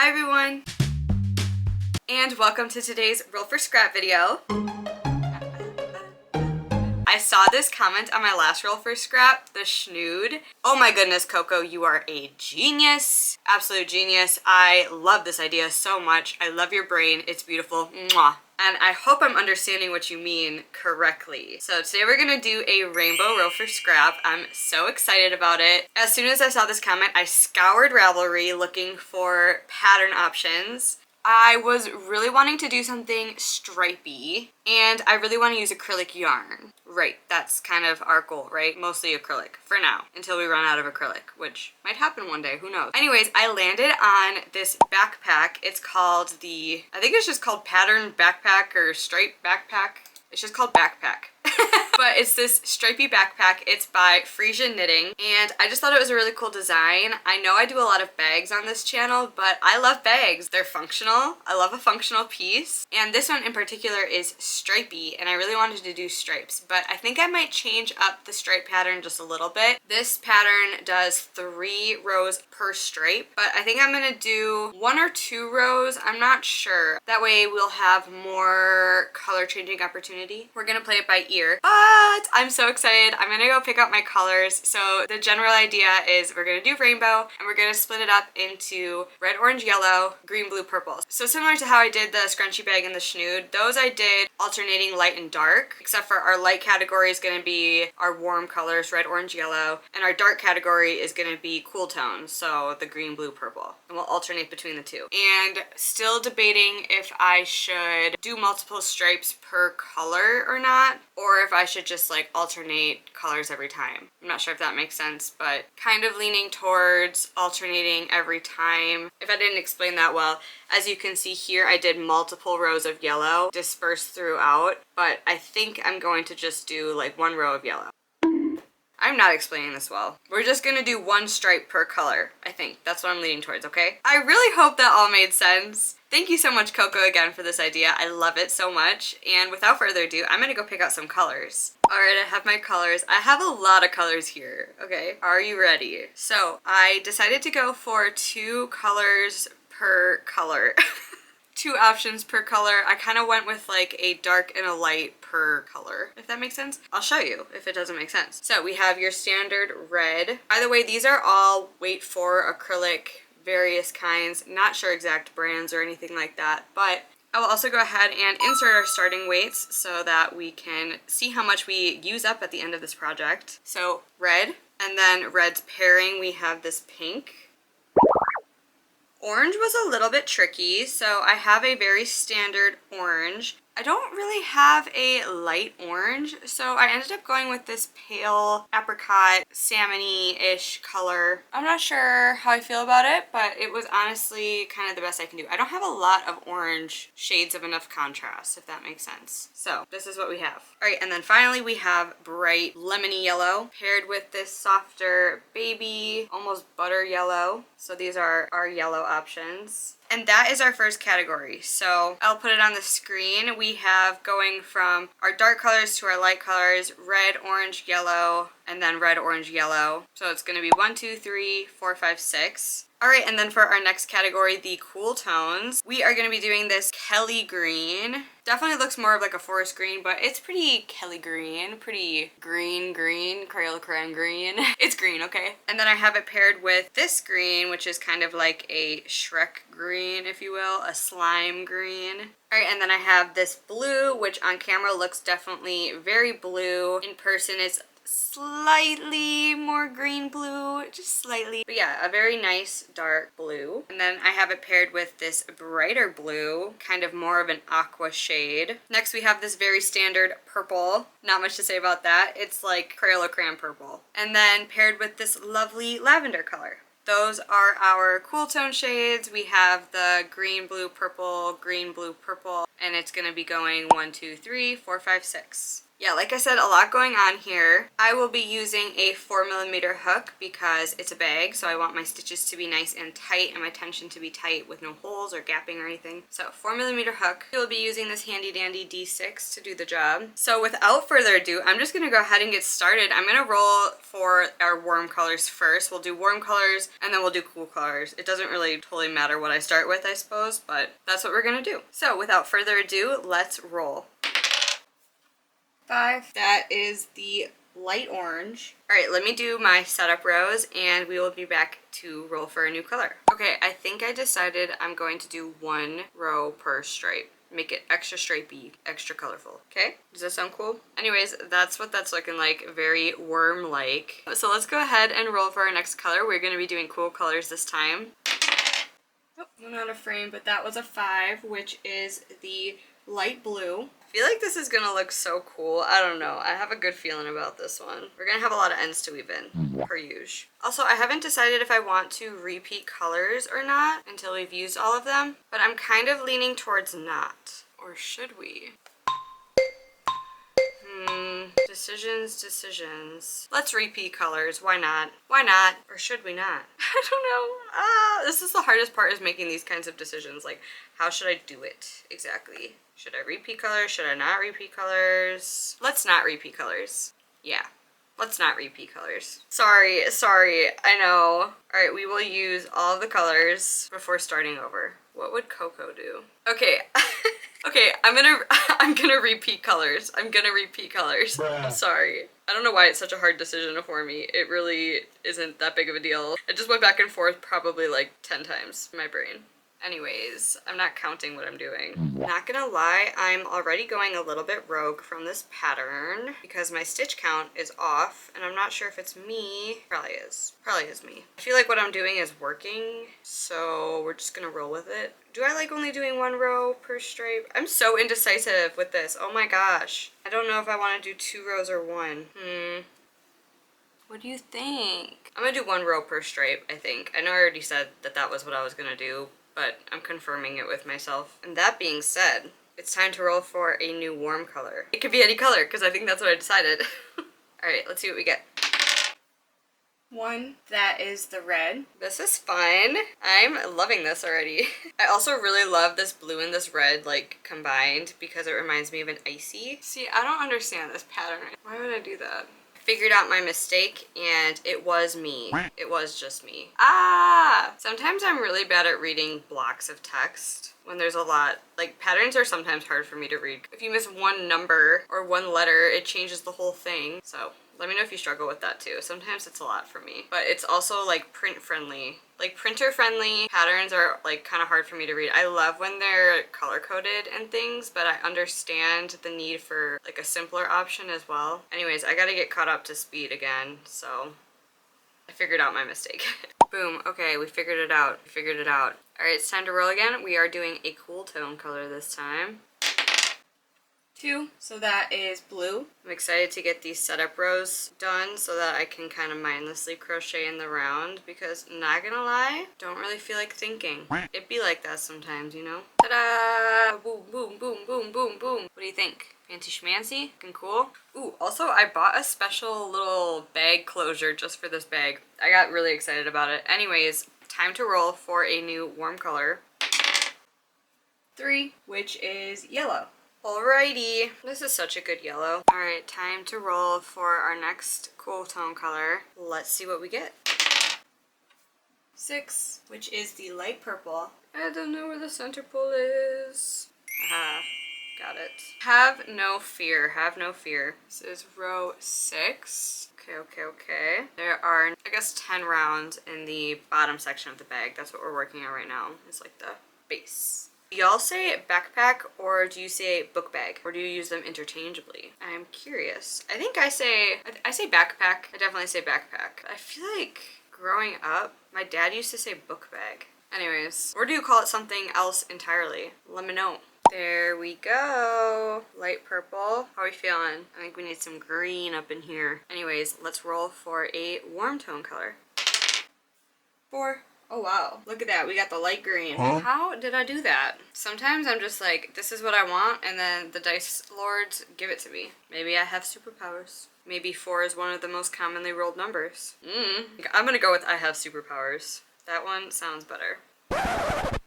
Hi everyone, and welcome to today's Roll for Scrap video. I saw this comment on my last Roll for Scrap, the schnood. Oh my goodness, Coco, you are a genius. Absolute genius. I love this idea so much. I love your brain. It's beautiful. Mwah. And I hope I'm understanding what you mean correctly. So today we're gonna do a rainbow roll for scrap. I'm so excited about it. As soon as I saw this comment, I scoured Ravelry looking for pattern options. I was really wanting to do something stripey, and I really want to use acrylic yarn. Right, that's kind of our goal, right? Mostly acrylic, for now, until we run out of acrylic, which might happen one day, who knows. Anyways, I landed on this backpack. It's called I think it's just called Pattern Backpack or Stripe Backpack. It's just called Backpack. But it's this stripey backpack. It's by Frisian Knitting, and I just thought it was a really cool design. I know I do a lot of bags on this channel, but I love bags. They're functional. I love a functional piece, and this one in particular is stripey, and I really wanted to do stripes, but I think I might change up the stripe pattern just a little bit. This pattern does 3 rows per stripe, but I think I'm gonna do 1 or 2 rows. I'm not sure. That way we'll have more color changing opportunity. We're gonna play it by ear, but I'm so excited. I'm gonna go pick up my colors. So the general idea is we're gonna do rainbow, and we're gonna split it up into red, orange, yellow, green, blue, purple. So similar to how I did the scrunchie bag and the schnood, those I did alternating light and dark, except for our light category is gonna be our warm colors, red, orange, yellow, and our dark category is gonna be cool tones, so the green, blue, purple. And we'll alternate between the two. And still debating if I should do multiple stripes per color or not, or if I should just like alternate colors every time. I'm not sure if that makes sense, but kind of leaning towards alternating every time. If I didn't explain that well, as you can see here, I did multiple rows of yellow dispersed throughout, but I think I'm going to just do like 1 row of yellow. I'm not explaining this well. We're just gonna do 1 stripe per color, I think. That's what I'm leaning towards, okay? I really hope that all made sense. Thank you so much, Coco, again for this idea. I love it so much. And without further ado, I'm gonna go pick out some colors. All right, I have my colors. I have a lot of colors here, okay? Are you ready? So I decided to go for 2 colors per color. 2 options per color. I kind of went with like a dark and a light per color, if that makes sense. I'll show you if it doesn't make sense. So we have your standard red. By the way, these are all weight for acrylic, various kinds. Not sure exact brands or anything like that, but I will also go ahead and insert our starting weights so that we can see how much we use up at the end of this project. So red, and then red's pairing, we have this pink. Orange was a little bit tricky, so I have a very standard orange. I don't really have a light orange, so I ended up going with this pale apricot, salmon-y-ish color. I'm not sure how I feel about it, but it was honestly kind of the best I can do. I don't have a lot of orange shades of enough contrast, if that makes sense. So this is what we have. All right, and then finally we have bright lemony yellow paired with this softer baby, almost butter yellow. So these are our yellow options. And that is our first category. So I'll put it on the screen. We have going from our dark colors to our light colors, red, orange, yellow, and then red, orange, yellow. So it's gonna be 1, 2, 3, 4, 5, 6. All right, and then for our next category, the cool tones, we are gonna be doing this Kelly green. Definitely looks more of like a forest green, but it's pretty Kelly green, pretty green, Crayola crayon green. It's green, okay? And then I have it paired with this green, which is kind of like a Shrek green, if you will, a slime green. All right, and then I have this blue, which on camera looks definitely very blue. In person, it's slightly more green blue, just slightly, but yeah, a very nice dark blue. And then I have it paired with this brighter blue, kind of more of an aqua shade. Next we have this very standard purple. Not much to say about that. It's like Crayola crayon purple. And then paired with this lovely lavender color. Those are our cool tone shades. We have the green, blue, purple, and it's gonna be going 1, 2, 3, 4, 5, 6. Yeah, like I said, a lot going on here. I will be using a 4mm hook because it's a bag, so I want my stitches to be nice and tight and my tension to be tight with no holes or gapping or anything. So 4mm hook. We'll be using this handy dandy D6 to do the job. So without further ado, I'm just gonna go ahead and get started. I'm gonna roll for our warm colors first. We'll do warm colors and then we'll do cool colors. It doesn't really totally matter what I start with, I suppose, but that's what we're gonna do. So without further ado, let's roll. 5. That is the light orange. All right, let me do my setup rows and we will be back to roll for a new color. Okay, I think I decided I'm going to do 1 row per stripe. Make it extra stripey, extra colorful. Okay, does that sound cool? Anyways, that's what that's looking like, very worm-like. So let's go ahead and roll for our next color. We're gonna be doing cool colors this time. Oh, one out of frame, but that was a 5, which is the light blue. I feel like this is gonna look so cool. I don't know. I have a good feeling about this one. We're gonna have a lot of ends to weave in, per usual. Also, I haven't decided if I want to repeat colors or not until we've used all of them, but I'm kind of leaning towards not. Or should we? Decisions. Let's repeat colors. Why not? Why not? Or should we not? I don't know. This is the hardest part, is making these kinds of decisions. Like, how should I do it exactly? Should I repeat colors? Should I not repeat colors? Let's not repeat colors. Yeah. Let's not repeat colors. Sorry, I know. Alright, we will use all of the colors before starting over. What would Coco do? Okay. Okay, I'm gonna repeat colors. I'm gonna repeat colors. I'm sorry. I don't know why it's such a hard decision for me. It really isn't that big of a deal. I just went back and forth probably like 10 times in my brain. Anyways, I'm not counting what I'm doing. Not gonna lie, I'm already going a little bit rogue from this pattern because my stitch count is off and I'm not sure if it's me. Probably is. Probably is me. I feel like what I'm doing is working, so we're just gonna roll with it. Do I like only doing 1 row per stripe? I'm so indecisive with this. Oh my gosh. I don't know if I want to do 2 rows or 1. What do you think? I'm gonna do 1 row per stripe, I think. I know I already said that that was what I was gonna do, but I'm confirming it with myself. And that being said, it's time to roll for a new warm color. It could be any color, because I think that's what I decided. Alright, let's see what we get. 1, that is the red. This is fun. I'm loving this already. I also really love this blue and this red like combined because it reminds me of an icy. See, I don't understand this pattern. Why would I do that? Figured out my mistake and it was me. It was just me. Sometimes I'm really bad at reading blocks of text when there's a lot. Like, patterns are sometimes hard for me to read. If you miss 1 number or 1 letter, it changes the whole thing. So let me know if you struggle with that too. Sometimes it's a lot for me, but it's also like print friendly. Like printer friendly patterns are like kind of hard for me to read. I love when they're color coded and things, but I understand the need for like a simpler option as well. Anyways, I gotta get caught up to speed again, so I figured out my mistake. Boom, okay, we figured it out. We figured it out. All right, it's time to roll again. We are doing a cool tone color this time. 2, so that is blue. I'm excited to get these setup rows done so that I can kind of mindlessly crochet in the round because, not gonna lie, don't really feel like thinking. It'd be like that sometimes, you know? Ta-da! Boom, boom, boom, boom, boom, boom. What do you think? Fancy schmancy? Looking cool? Ooh, also I bought a special little bag closure just for this bag. I got really excited about it. Anyways, time to roll for a new warm color. 3, which is yellow. Alrighty, this is such a good yellow. Alright, time to roll for our next cool tone color. Let's see what we get. 6, which is the light purple. I don't know where the center pole is. Aha, got it. Have no fear, have no fear. This is row 6. Okay. There are, I guess, 10 rounds in the bottom section of the bag. That's what we're working on right now. It's like the base. Do y'all say backpack or do you say book bag? Or do you use them interchangeably? I'm curious. I think I say backpack. I definitely say backpack. I feel like growing up, my dad used to say book bag. Anyways, or do you call it something else entirely? Let me know. There we go. Light purple. How are we feeling? I think we need some green up in here. Anyways, let's roll for a warm tone color. 4. Oh wow, look at that, we got the light green. Huh? How did I do that? Sometimes I'm just like, this is what I want, and then the dice lords give it to me. Maybe I have superpowers. Maybe 4 is one of the most commonly rolled numbers. I'm gonna go with I have superpowers. That one sounds better.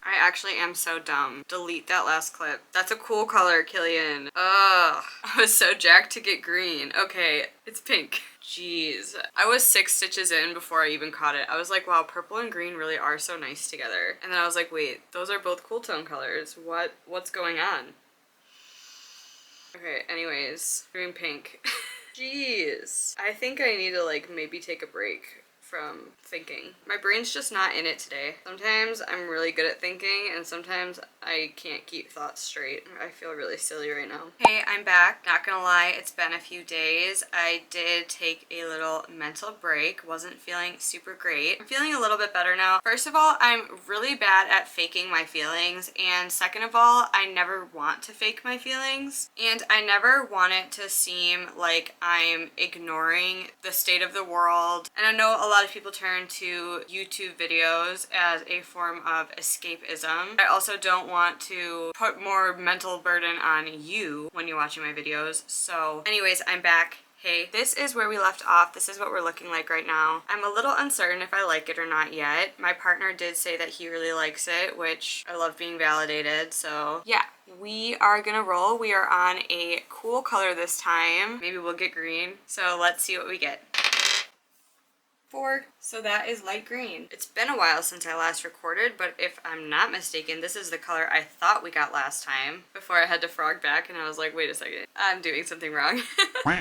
I actually am so dumb. Delete that last clip. That's a cool color, Killian. Ugh. I was so jacked to get green. Okay, it's pink. Jeez. I was 6 stitches in before I even caught it. I was like, wow, purple and green really are so nice together. And then I was like, wait, those are both cool tone colors. What's going on? Okay, anyways, green pink. Jeez. I think I need to like maybe take a break from thinking. My brain's just not in it today. Sometimes I'm really good at thinking and sometimes I can't keep thoughts straight. I feel really silly right now. Hey, I'm back. Not gonna lie, it's been a few days. I did take a little mental break. Wasn't feeling super great. I'm feeling a little bit better now. First of all, I'm really bad at faking my feelings, and second of all, I never want to fake my feelings, and I never want it to seem like I'm ignoring the state of the world. And I know a lot of people turn to YouTube videos as a form of escapism. I also don't want to put more mental burden on you when you're watching my videos. So anyways, I'm back. Hey, this is where we left off. This is what we're looking like right now. I'm a little uncertain if I like it or not yet. My partner did say that he really likes it, which I love being validated. So yeah, we are gonna roll. We are on a cool color this time. Maybe we'll get green. So let's see what we get. 4. So that is light green. It's been a while since I last recorded, but if I'm not mistaken, this is the color I thought we got last time before I had to frog back and I was like, wait a second, I'm doing something wrong.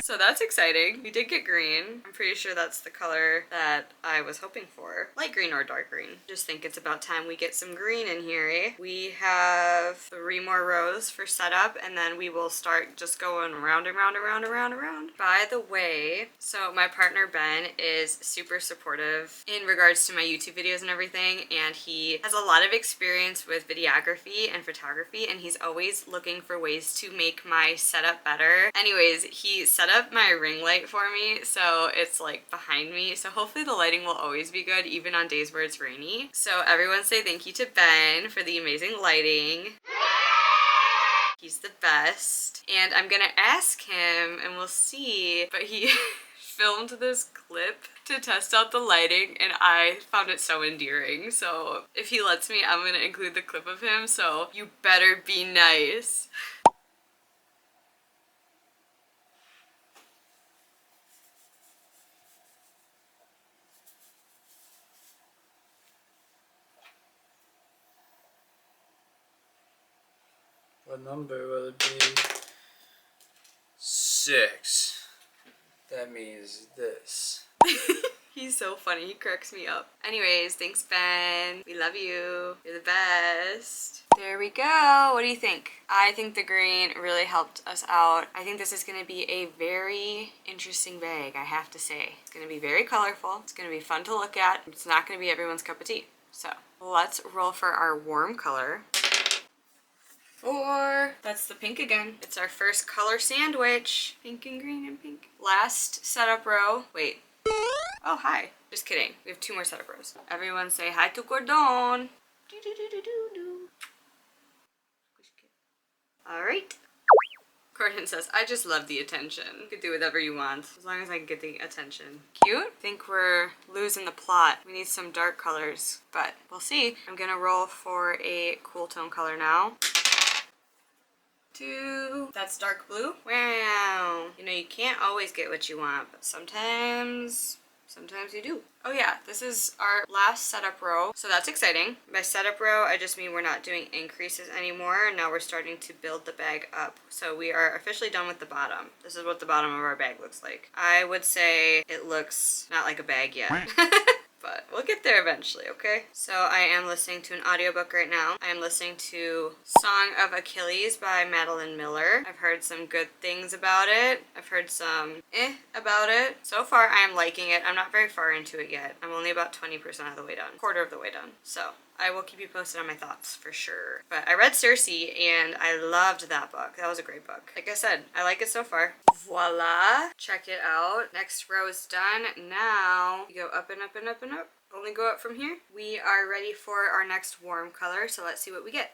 So that's exciting. We did get green. I'm pretty sure that's the color that I was hoping for. Light green or dark green. Just think it's about time we get some green in here, eh? We have 3 more rows for setup and then we will start just going round and round and round and round and round. By the way, so my partner Ben is super supportive in regards to my YouTube videos and everything, and he has a lot of experience with videography and photography, and he's always looking for ways to make my setup better. Anyways, he set up my ring light for me, so it's like behind me, so hopefully the lighting will always be good even on days where it's rainy. So everyone say thank you to Ben for the amazing lighting. He's the best. And I'm gonna ask him and we'll see, but he filmed this clip to test out the lighting and I found it so endearing. So if he lets me, I'm gonna include the clip of him, so you better be nice. What number will it be? 6. That means this. He's so funny, he cracks me up. Anyways, thanks Ben. We love you. You're the best. There we go. What do you think? I think the green really helped us out. I think this is gonna be a very interesting bag, I have to say. It's gonna be very colorful. It's gonna be fun to look at. It's not gonna be everyone's cup of tea. So let's roll for our warm color. 4. That's the pink again. It's our first color sandwich. Pink and green and pink. Last setup row. Wait. Oh, hi. Just kidding. We have 2 more setup rows. Everyone say hi to Cordon. Alright. Cordon says, I just love the attention. You can do whatever you want, as long as I can get the attention. Cute? I think we're losing the plot. We need some dark colors, but we'll see. I'm gonna roll for a cool tone color now. 2. That's dark blue. Wow. You know, you can't always get what you want, but sometimes you do. Oh yeah, this is our last setup row, so that's exciting. By setup row, I just mean we're not doing increases anymore, and now we're starting to build the bag up. So we are officially done with the bottom. This is what the bottom of our bag looks like. I would say it looks not like a bag yet. But we'll get there eventually, okay? So I am listening to an audiobook right now. I am listening to Song of Achilles by Madeline Miller. I've heard some good things about it. I've heard some about it. So far, I am liking it. I'm not very far into it yet. I'm only about 20% of the way done. Quarter of the way done. So I will keep you posted on my thoughts for sure. But I read Circe and I loved that book. That was a great book. Like I said, I like it so far. Voila. Check it out. Next row is done. Now you go up and up and up and up. only go up from here. We are ready for our next warm color, so let's see what we get.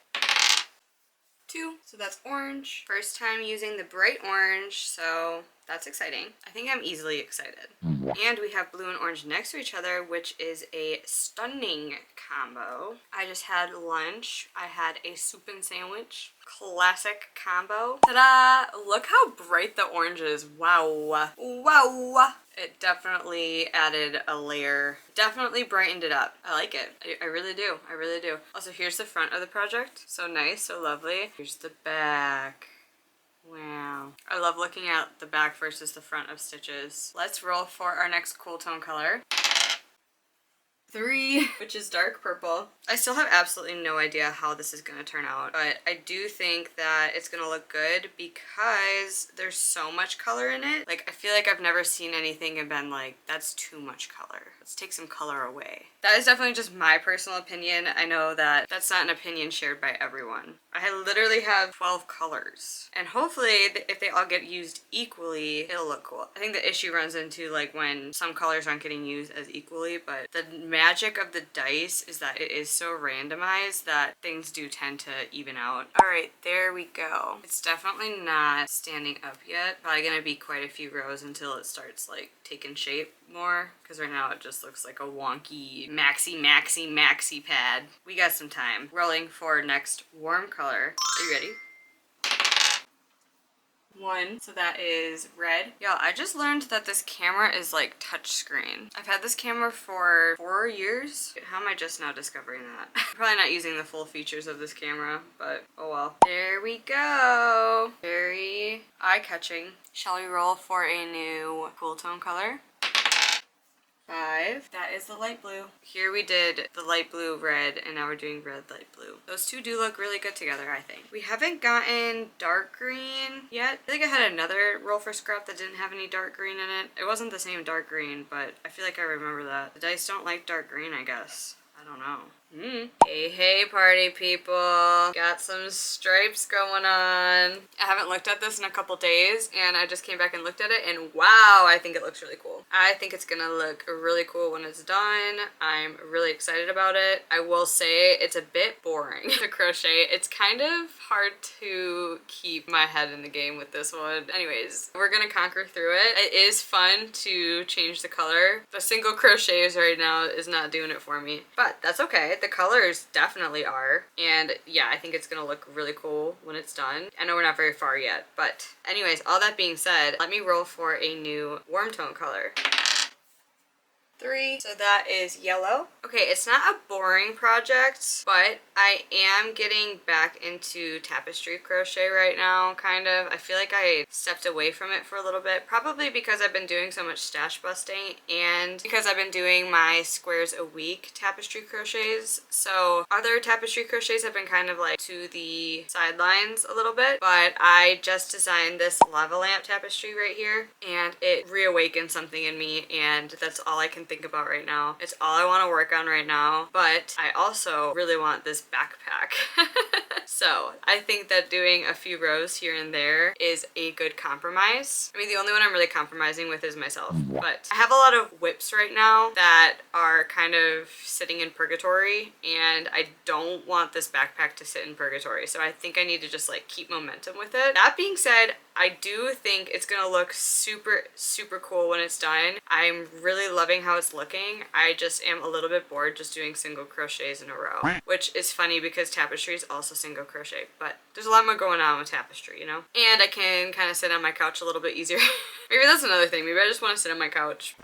2. So that's orange. First time using the bright orange, so that's exciting. I think I'm easily excited. And we have blue and orange next to each other, which is a stunning combo. I just had lunch. I had a soup and sandwich. Classic combo. Ta-da! Look how bright the orange is. Wow. Wow. It definitely added a layer. Definitely brightened it up. I like it. I really do. I really do. Also, here's the front of the project. So nice, so lovely. Here's the back. Wow. I love looking at the back versus the front of stitches. Let's roll for our next cool tone color. 3, which is dark purple. I still have absolutely no idea how this is going to turn out, but I do think that it's going to look good because there's so much color in it. Like, I feel like I've never seen anything and been like, that's too much color. Let's take some color away. That is definitely just my personal opinion. I know that that's not an opinion shared by everyone. I literally have 12 colors, and hopefully if they all get used equally, it'll look cool. I think the issue runs into like when some colors aren't getting used as equally, but the magic of the dice is that it is so randomized that things do tend to even out. All right, there we go. It's definitely not standing up yet. Probably gonna be quite a few rows until it starts like taking shape more, because right now it just looks like a wonky maxi pad. We got some time. Rolling for next warm color. Are you ready? 1, so that is red. Y'all, I just learned that this camera is like touchscreen. I've had this camera for 4 years. How am I just now discovering that? I'm probably not using the full features of this camera, but oh well. There we go. Very eye-catching. Shall we roll for a new cool tone color? 5. That is the light blue. Here we did the light blue, red, and now we're doing red, light blue. Those two do look really good together, I think. We haven't gotten dark green yet. I think I had another roll for scrap that didn't have any dark green in it. It wasn't the same dark green, but I feel like I remember that. The dice don't like dark green, I guess. I don't know. Hey, party people. Got some stripes going on. I haven't looked at this in a couple days, and I just came back and looked at it, and wow, I think it looks really cool. I think it's gonna look really cool when it's done. I'm really excited about it. I will say it's a bit boring to crochet. It's kind of hard to keep my head in the game with this one. Anyways, we're gonna conquer through it. It is fun to change the color. The single crochets right now is not doing it for me, but that's okay. The colors definitely are, and yeah, I think it's gonna look really cool when it's done. I know we're not very far yet, but anyways, all that being said, let me roll for a new warm tone color. 3, so that is yellow. Okay, it's not a boring project, but I am getting back into tapestry crochet right now, kind of. I feel like I stepped away from it for a little bit, probably because I've been doing so much stash busting and because I've been doing my squares a week tapestry crochets. So other tapestry crochets have been kind of like to the sidelines a little bit, but I just designed this lava lamp tapestry right here, and it reawakened something in me, and that's all I can think about right now. It's all I want to work on right now, but I also really want this backpack. So I think that doing a few rows here and there is a good compromise. I mean, the only one I'm really compromising with is myself, but I have a lot of whips right now that are kind of sitting in purgatory, and I don't want this backpack to sit in purgatory, so I think I need to just like keep momentum with it. That being said, I do think it's gonna look super cool when it's done. I'm really loving how it's looking. I just am a little bit bored just doing single crochets in a row, which is funny because tapestry is also single crochet, but there's a lot more going on with tapestry, you know? And I can kind of sit on my couch a little bit easier. Maybe that's another thing. Maybe I just want to sit on my couch.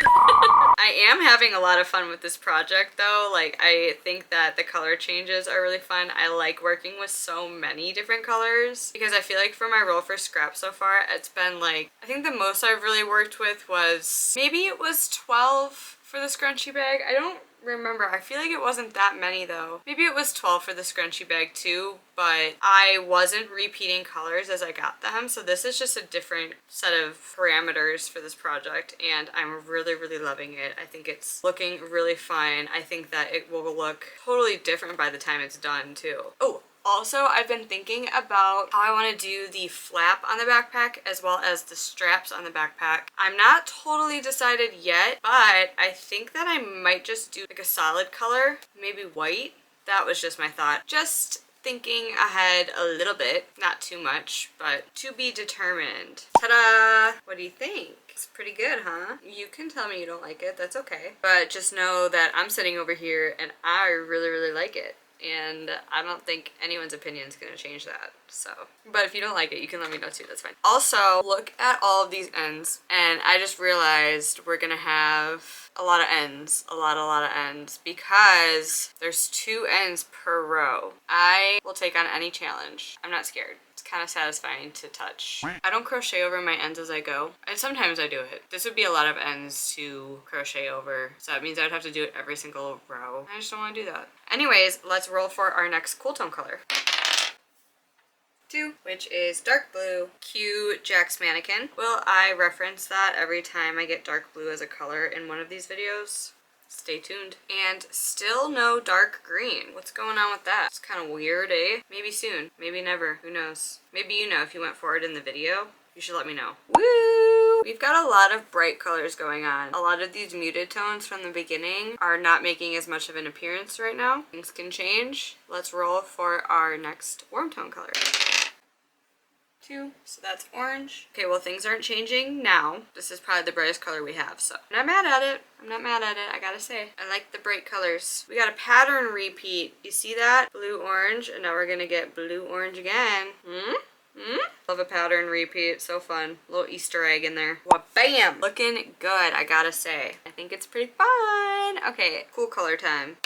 I am having a lot of fun with this project though. Like, I think that the color changes are really fun. I like working with so many different colors because I feel like for my roll for scrap so far, it's been like, I think the most I've really worked with was, maybe it was 12 for the scrunchie bag. I don't remember. I feel like it wasn't that many though. Maybe it was 12 for the scrunchie bag too, but I wasn't repeating colors as I got them, so this is just a different set of parameters for this project, and I'm really loving it. I think it's looking really fun. I think that it will look totally different by the time it's done too. Oh, Also, I've been thinking about how I want to do the flap on the backpack as well as the straps on the backpack. I'm not totally decided yet, but I think that I might just do like a solid color, maybe white. That was just my thought. Just thinking ahead a little bit, not too much, but to be determined. Ta-da! What do you think? It's pretty good, huh? You can tell me you don't like it, that's okay. But just know that I'm sitting over here and I really, really like it. And I don't think anyone's opinion is going to change that. So, but if you don't like it, you can let me know too, that's fine. Also, look at all of these ends, and I just realized we're going to have a lot of ends, a lot of ends, because there's 2 ends per row. I will take on any challenge. I'm not scared. It's kind of satisfying to touch. I don't crochet over my ends as I go, and sometimes I do it. This would be a lot of ends to crochet over, so that means I'd have to do it every single row. I just don't want to do that. Anyways, let's roll for our next cool tone color. 2, which is dark blue. Cue Jack's mannequin. Will I reference that every time I get dark blue as a color in one of these videos? Stay tuned. And still no dark green. What's going on with that? It's kind of weird, eh? Maybe soon. Maybe never. Who knows? Maybe you know if you went forward in the video. You should let me know. Woo! We've got a lot of bright colors going on. A lot of these muted tones from the beginning are not making as much of an appearance right now. Things can change. Let's roll for our next warm tone color. 2, so that's orange. Okay, well things aren't changing now. This is probably the brightest color we have, so I'm not mad at it. I'm not mad at it, I gotta say. I like the bright colors. We got a pattern repeat. You see that? Blue, orange, and now we're gonna get blue, orange again. Love a pattern repeat, so fun. Little Easter egg in there. Well, bam! Looking good, I gotta say. I think it's pretty fun. Okay, cool color time.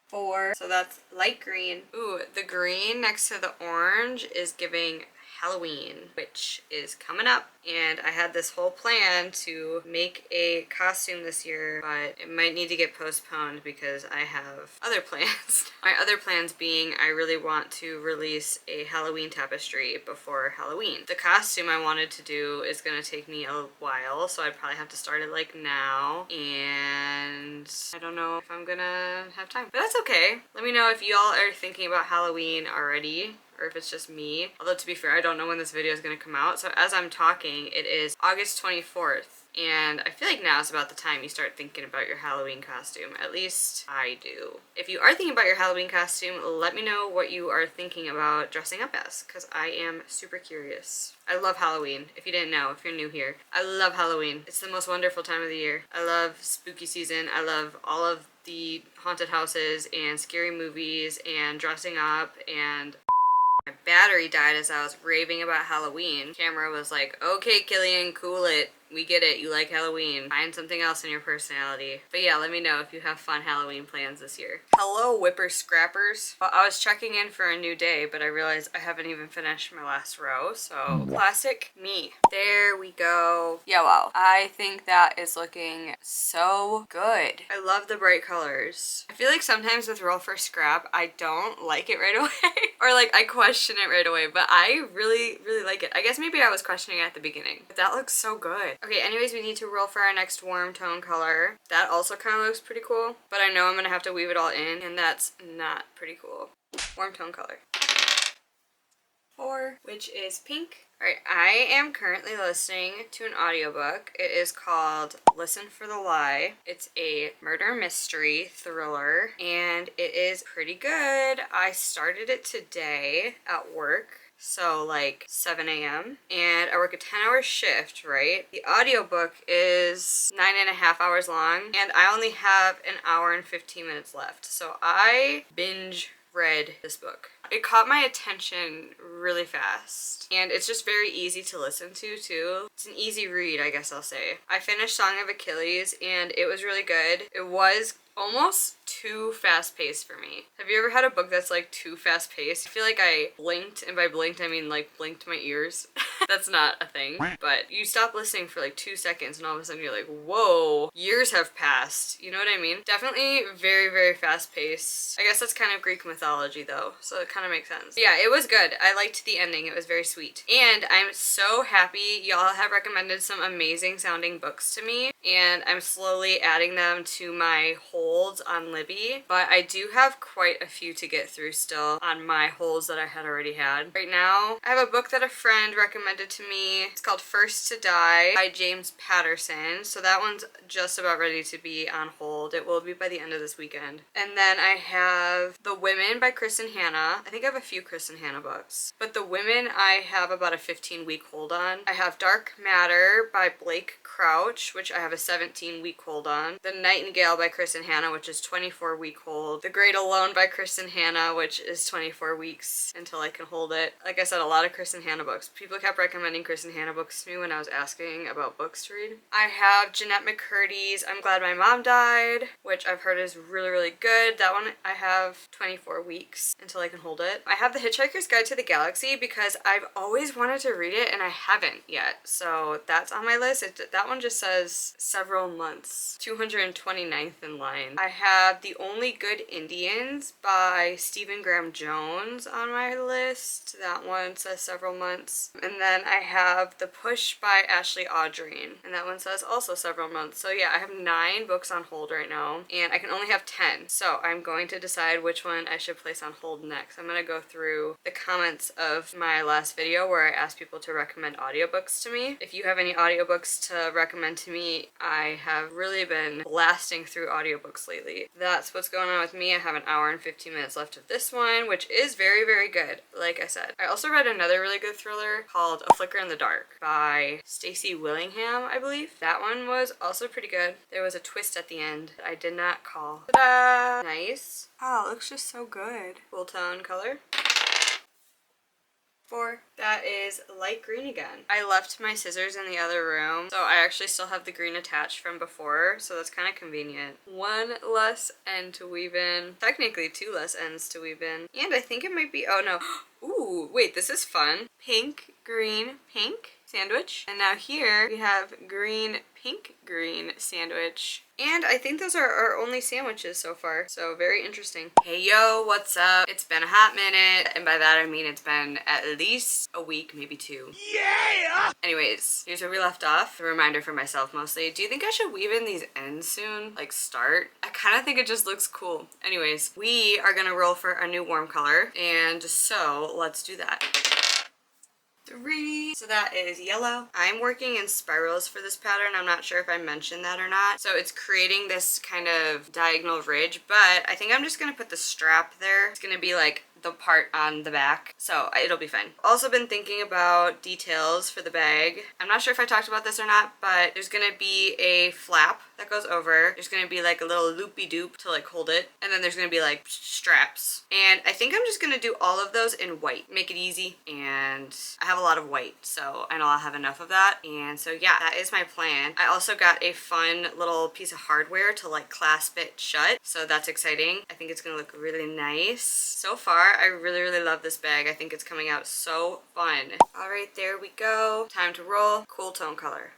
4, so that's light green. Ooh, the green next to the orange is giving Halloween, which is coming up, and I had this whole plan to make a costume this year, but it might need to get postponed because I have other plans. My other plans being I really want to release a Halloween tapestry before Halloween. The costume I wanted to do is going to take me a while, so I'd probably have to start it like now, and I don't know if I'm gonna have time, but that's okay. Let me know if y'all are thinking about Halloween already, or if it's just me. Although to be fair, I don't know when this video is going to come out. So as I'm talking, it is August 24th. And I feel like now is about the time you start thinking about your Halloween costume. At least I do. If you are thinking about your Halloween costume, let me know what you are thinking about dressing up as, because I am super curious. I love Halloween, if you didn't know, if you're new here. I love Halloween. It's the most wonderful time of the year. I love spooky season. I love all of the haunted houses and scary movies and dressing up, and my battery died as I was raving about Halloween. Camera was like, okay, Killian, cool it. We get it. You like Halloween. Find something else in your personality. But yeah, let me know if you have fun Halloween plans this year. Hello, whipper scrappers. Well, I was checking in for a new day, but I realized I haven't even finished my last row. So classic me. There we go. Yeah, wow. I think that is looking so good. I love the bright colors. I feel like sometimes with roll for scrap, I don't like it right away. Or like I question it right away, but I really, really like it. I guess maybe I was questioning it at the beginning, but that looks so good. Okay, anyways, we need to roll for our next warm tone color. That also kind of looks pretty cool, but I know I'm gonna have to weave it all in, and that's not pretty cool. Warm tone color. 4, which is pink. Alright, I am currently listening to an audiobook. It is called Listen for the Lie. It's a murder mystery thriller, and it is pretty good. I started it today at work. So like 7 a.m. and I work a 10-hour shift, right? The audiobook is 9.5 hours long, and I only have an hour and 15 minutes left. So I binge read this book. It caught my attention really fast, and it's just very easy to listen to too. It's an easy read, I guess I'll say. I finished Song of Achilles, and it was really good. It was almost too fast-paced for me. Have you ever had a book that's like too fast-paced? I feel like I blinked, and by blinked I mean like blinked my ears. That's not a thing, but you stop listening for like 2 seconds and all of a sudden you're like, whoa, years have passed. You know what I mean? Definitely very, very fast paced. I guess that's kind of Greek mythology though, so it kind of makes sense. Yeah, it was good. I liked the ending. It was very sweet. And I'm so happy y'all have recommended some amazing sounding books to me, and I'm slowly adding them to my holds on Libby, but I do have quite a few to get through still on my holds that I had already had. Right now, I have a book that a friend recommended to me. It's called First to Die by James Patterson. So that one's just about ready to be on hold. It will be by the end of this weekend. And then I have The Women by Kristen Hanna. I think I have a few Kristen Hanna books. But The Women I have about a 15-week hold on. I have Dark Matter by Blake Crouch, which I have a 17-week hold on. The Nightingale by Kristen Hanna, which is 24-week hold. The Great Alone by Kristen Hanna, which is 24 weeks until I can hold it. Like I said, a lot of Kristen Hanna books. People kept recommending Kristen Hanna books to me when I was asking about books to read. I have Jeanette McCurdy's I'm Glad My Mom Died, which I've heard is really, really good. That one I have 24 weeks until I can hold it. I have The Hitchhiker's Guide to the Galaxy because I've always wanted to read it and I haven't yet. So that's on my list. That one just says several months. 229th in line. I have The Only Good Indians by Stephen Graham Jones on my list. That one says several months. And then I have The Push by Ashley Audrine, and that one says also several months. So yeah, I have 9 books on hold right now, and I can only have 10. So I'm going to decide which one I should place on hold next. I'm going to go through the comments of my last video where I asked people to recommend audiobooks to me. If you have any audiobooks to recommend to me, I have really been blasting through audiobooks lately. That's what's going on with me. I have an hour and 15 minutes left of this one, which is very, very good, like I said. I also read another really good thriller called A Flicker in the Dark by Stacey Willingham, I believe. That one was also pretty good. There was a twist at the end that I did not call. Ta-da! Nice. Oh, it looks just so good. Cool tone color. 4. That is light green again. I left my scissors in the other room, so I actually still have the green attached from before, so that's kind of convenient. 1 less end to weave in. Technically 2 less ends to weave in. And I think it might be, oh no. Ooh, wait, this is fun. Pink, green, pink sandwich. And now here we have green, pink, green sandwich. And I think those are our only sandwiches so far, so very interesting. Hey yo, what's up? It's been a hot minute, and by that I mean it's been at least a week, maybe 2. Yeah! Anyways, here's where we left off. A reminder for myself mostly. Do you think I should weave in these ends soon? Like start? I kind of think it just looks cool. Anyways, we are gonna roll for a new warm color, and so let's do that. 3. So that is yellow. I'm working in spirals for this pattern. I'm not sure if I mentioned that or not. So it's creating this kind of diagonal ridge, but I think I'm just gonna put the strap there. It's gonna be like the part on the back, so it'll be fine. Also been thinking about details for the bag. I'm not sure if I talked about this or not, but there's gonna be a flap that goes over. There's gonna be like a little loopy-doop to like hold it, and then there's gonna be like straps. And I think I'm just gonna do all of those in white. Make it easy, and I have a lot of white, so I know I'll have enough of that. And so yeah, that is my plan. I also got a fun little piece of hardware to like clasp it shut, so that's exciting. I think it's gonna look really nice. So far, I really, really love this bag. I think it's coming out so fun. All right, there we go. Time to roll. Cool tone color.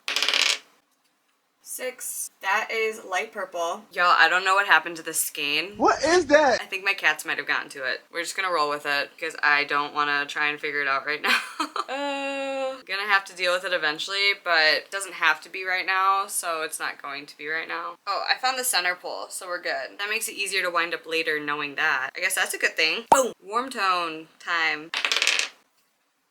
6. That is light purple. Y'all, I don't know what happened to the skein. What is that? I think my cats might have gotten to it. We're just gonna roll with it because I don't want to try and figure it out right now. Gonna have to deal with it eventually, but it doesn't have to be right now, so it's not going to be right now. Oh, I found the center pole, so we're good. That makes it easier to wind up later knowing that. I guess that's a good thing. Boom! Warm tone time.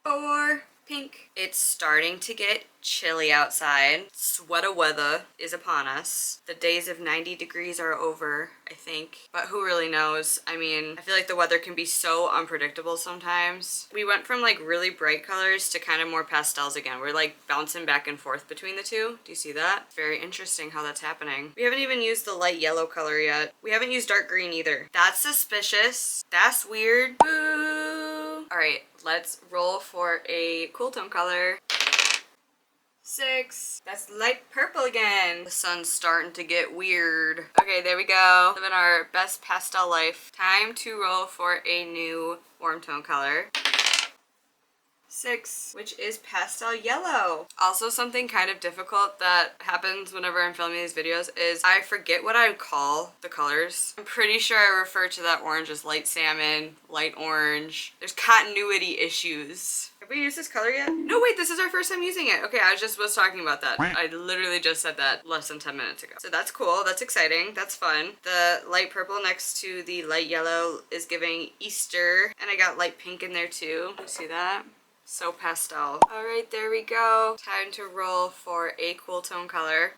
4. Pink. It's starting to get chilly outside. Sweater weather is upon us. The days of 90 degrees are over, I think. But who really knows? I mean, I feel like the weather can be so unpredictable sometimes. We went from like really bright colors to kind of more pastels again. We're like bouncing back and forth between the two. Do you see that? It's very interesting how that's happening. We haven't even used the light yellow color yet. We haven't used dark green either. That's suspicious. That's weird. Boo! All right, let's roll for a cool tone color. 6. That's light purple again. The sun's starting to get weird. Okay, there we go. Living our best pastel life. Time to roll for a new warm tone color. 6, which is pastel yellow. Also, something kind of difficult that happens whenever I'm filming these videos is I forget what I call the colors. I'm pretty sure I refer to that orange as light salmon, light orange. There's continuity issues. Have we used this color yet? No, wait, this is our first time using it. Okay, I just was talking about that. I literally just said that less than 10 minutes ago. So that's cool, that's exciting, that's fun. The light purple next to the light yellow is giving Easter, and I got light pink in there too. You see that? So pastel. All right, there we go. Time to roll for a cool tone color.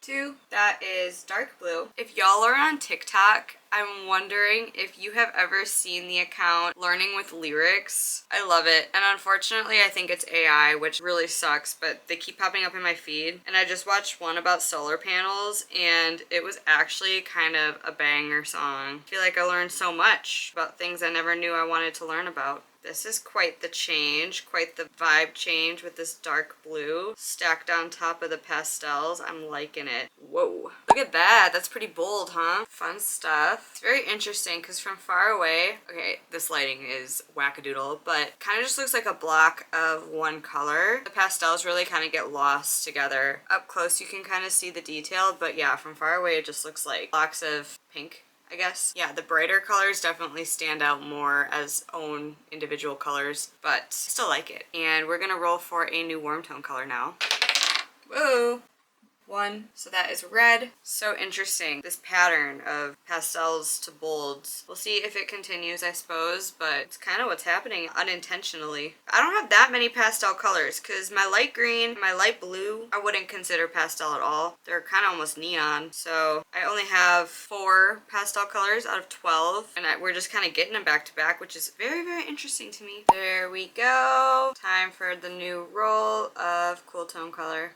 2, that is dark blue. If y'all are on TikTok, I'm wondering if you have ever seen the account Learning with Lyrics. I love it, and unfortunately I think it's AI, which really sucks, but they keep popping up in my feed. And I just watched one about solar panels, and it was actually kind of a banger song. I feel like I learned so much about things I never knew I wanted to learn about. This is quite the change, quite the vibe change with this dark blue stacked on top of the pastels. I'm liking it. Whoa. Look at that. That's pretty bold, huh? Fun stuff. It's very interesting because from far away, okay, this lighting is wackadoodle, but kind of just looks like a block of one color. The pastels really kind of get lost together. Up close you can kind of see the detail, but yeah, from far away it just looks like blocks of pink, I guess. Yeah, the brighter colors definitely stand out more as own individual colors, but I still like it. And we're gonna roll for a new warm tone color now. Whoa! 1, so that is red. So interesting, this pattern of pastels to bolds. We'll see if it continues, I suppose, but it's kind of what's happening unintentionally. I don't have that many pastel colors because my light green, my light blue, I wouldn't consider pastel at all. They're kind of almost neon. So I only have 4 pastel colors out of 12, and we're just kind of getting them back to back, which is very, very interesting to me. There we go. Time for the new roll of cool tone color.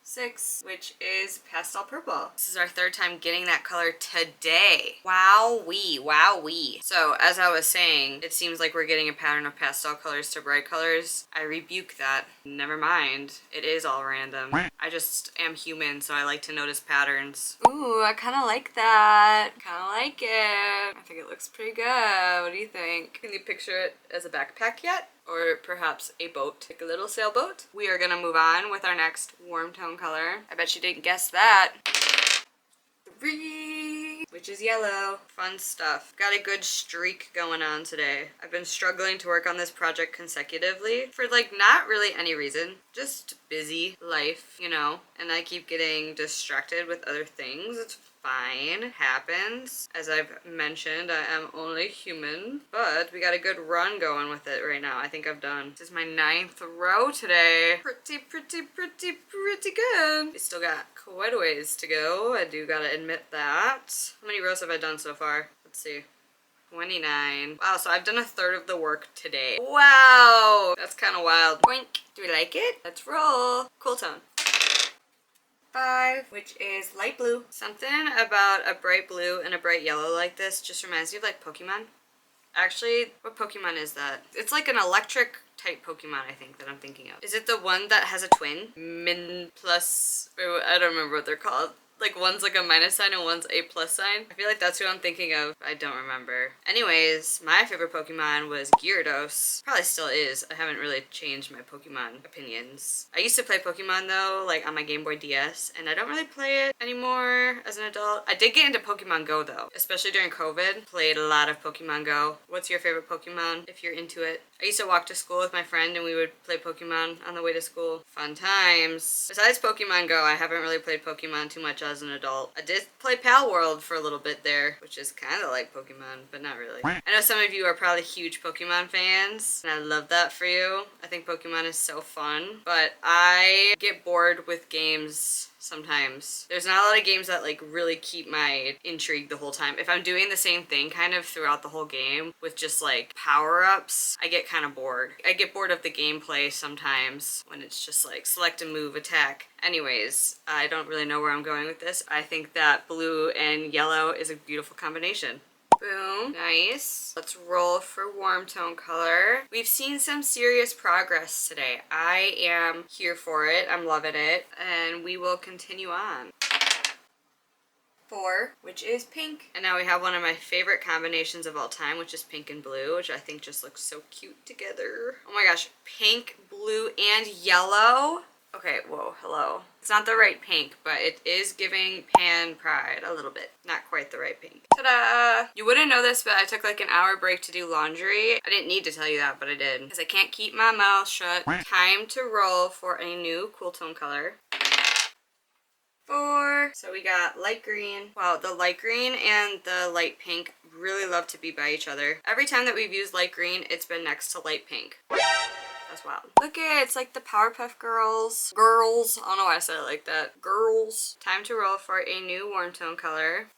6, which is pastel purple. This is our 3rd time getting that color today. Wowee, wowee. So as I was saying, it seems like we're getting a pattern of pastel colors to bright colors. I rebuke that. Never mind. It is all random. I just am human, so I like to notice patterns. Ooh, I kind of like that. Kind of like it. I think it looks pretty good. What do you think? Can you picture it as a backpack yet? Or perhaps a boat, like a little sailboat. We are gonna move on with our next warm tone color. I bet you didn't guess that. 3, which is yellow. Fun stuff. Got a good streak going on today. I've been struggling to work on this project consecutively for like not really any reason, just busy life, you know, and I keep getting distracted with other things. It's fine, happens. As I've mentioned, I am only human, but we got a good run going with it right now. I think I've done, this is my 9th row today. Pretty good. We still got quite a ways to go. I do gotta admit that. How many rows have I done so far? Let's see. 29. Wow, so I've done a 1/3 of the work today. Wow, that's kind of wild. Boink. Do we like it? Let's roll. Cool tone. 5, which is light blue. Something about a bright blue and a bright yellow like this just reminds me of like Pokemon. Actually, what Pokemon is that? It's like an electric type Pokemon, I think, that I'm thinking of. Is it the one that has a twin? Min plus, or I don't remember what they're called. Like one's like a minus sign and one's a plus sign. I feel like that's who I'm thinking of. I don't remember. Anyways, my favorite Pokemon was Gyarados. Probably still is. I haven't really changed my Pokemon opinions. I used to play Pokemon though, like on my Game Boy DS, and I don't really play it anymore as an adult. I did get into Pokemon Go though, especially during COVID. Played a lot of Pokemon Go. What's your favorite Pokemon if you're into it? I used to walk to school with my friend and we would play Pokemon on the way to school. Fun times. Besides Pokemon Go, I haven't really played Pokemon too much as an adult. I did play Pal World for a little bit there, which is kind of like Pokemon, but not really. I know some of you are probably huge Pokemon fans, and I love that for you. I think Pokemon is so fun, but I get bored with games sometimes. There's not a lot of games that like really keep my intrigue the whole time. If I'm doing the same thing kind of throughout the whole game with just like power-ups, I get kind of bored. I get bored of the gameplay sometimes when it's just like select a move, attack. Anyways, I don't really know where I'm going with this. I think that blue and yellow is a beautiful combination. Boom. Nice. Let's roll for warm tone color. We've seen some serious progress today. I am here for it. I'm loving it. And we will continue on. 4, which is pink. And now we have one of my favorite combinations of all time, which is pink and blue, which I think just looks so cute together. Oh my gosh, pink, blue, and yellow. Okay, whoa, hello. It's not the right pink, but it is giving pan pride a little bit. Not quite the right pink. Ta-da! You wouldn't know this, but I took like an hour break to do laundry. I didn't need to tell you that, but I did. Because I can't keep my mouth shut. Time to roll for a new cool tone color. 4. So we got light green. Wow, the light green and the light pink really love to be by each other. Every time that we've used light green, it's been next to light pink. That's wild. Look at it, it's like the Powerpuff Girls. Girls. I don't know why I said it like that. Girls. Time to roll for a new warm tone color.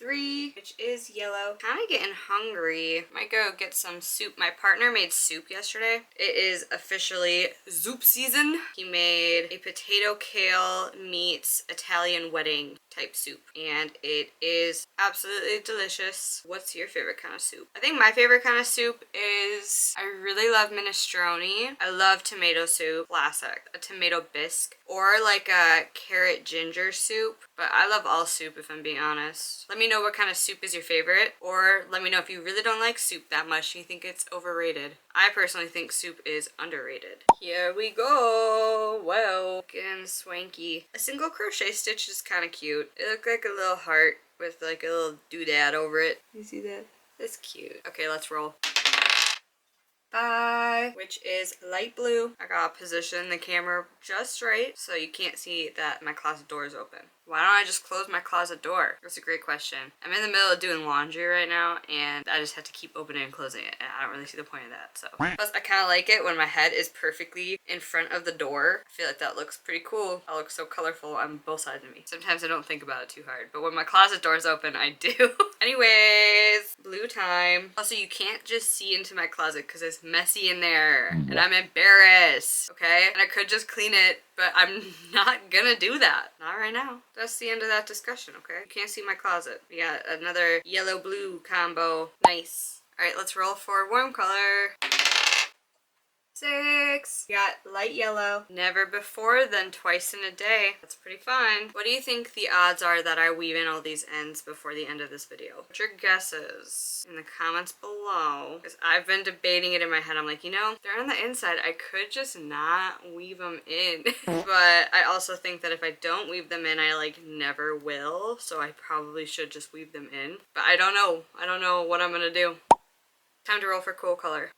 3, which is yellow. Kind of getting hungry. Might go get some soup. My partner made soup yesterday. It is officially soup season. He made a potato kale meets Italian wedding type soup, and it is absolutely delicious. What's your favorite kind of soup? I think my favorite kind of soup is, I really love minestrone. I love tomato soup, classic, a tomato bisque, or like a carrot ginger soup, but I love all soup if I'm being honest. Let me know what kind of soup is your favorite, or let me know if you really don't like soup that much and you think it's overrated. I personally think soup is underrated. Here we go. Whoa, getting swanky. A single crochet stitch is kind of cute. It looked like a little heart with like a little doodad over it. You see that? That's cute. Okay, let's roll. 5, which is light blue. I gotta position the camera just right so you can't see that my closet door is open. Why don't I just close my closet door? That's a great question. I'm in the middle of doing laundry right now, and I just have to keep opening and closing it, and I don't really see the point of that, so. Plus, I kind of like it when my head is perfectly in front of the door. I feel like that looks pretty cool. That looks so colorful on both sides of me. Sometimes I don't think about it too hard, but when my closet door is open, I do. Anyways, blue time. Also, you can't just see into my closet because it's messy in there, and I'm embarrassed, okay? And I could just clean it, but I'm not gonna do that. Not right now. That's the end of that discussion, okay? You can't see my closet. We got another yellow-blue combo. Nice. All right, let's roll for warm color. 6. We got light yellow. Never before than twice in a day. That's pretty fun. What do you think the odds are that I weave in all these ends before the end of this video? What's your guesses in the comments below? Because I've been debating it in my head. I'm like, you know, they're on the inside. I could just not weave them in. But I also think that if I don't weave them in, I like never will. So I probably should just weave them in. But I don't know. I don't know what I'm gonna do. Time to roll for cool color.